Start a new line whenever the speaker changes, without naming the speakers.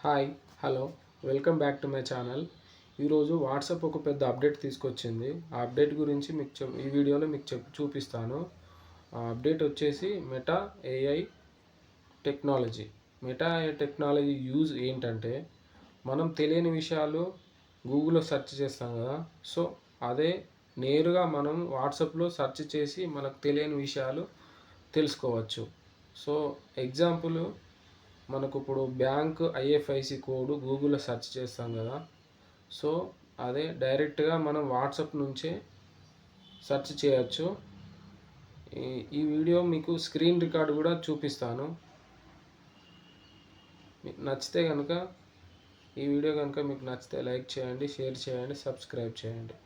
Hi hello welcome back to my channel. ఈరోజు WhatsApp ఒక పెద్ద అప్డేట్ తీసుకొచ్చింది. ఆ అప్డేట్ గురించి ఈ వీడియోలో మీకు చూపిస్తాను. ఆ అప్డేట్ వచ్చేసి meta AI technology. Meta AI technology use ఏంటంటే, మనం తెలియని విషయాలు గూగుల్లో సెర్చ్ చేస్తాం కదా. సో అదే నేరుగా మనం వాట్సాప్లో సెర్చ్ చేసి మనకు తెలియని విషయాలు తెలుసుకోవచ్చు. సో ఎగ్జాంపుల్, మనకు ఇప్పుడు బ్యాంక్ ఐఎఫ్ఐసి కోడ్ గూగుల్లో సెర్చ్ చేస్తాం కదా. సో అదే డైరెక్ట్గా మనం వాట్సాప్ నుంచే సెర్చ్ చేయొచ్చు. ఈ వీడియో మీకు స్క్రీన్ రికార్డ్ కూడా చూపిస్తాను. మీకు నచ్చితే కనుక ఈ వీడియో కనుక మీకు నచ్చితే లైక్ చేయండి, షేర్ చేయండి, సబ్స్క్రైబ్ చేయండి.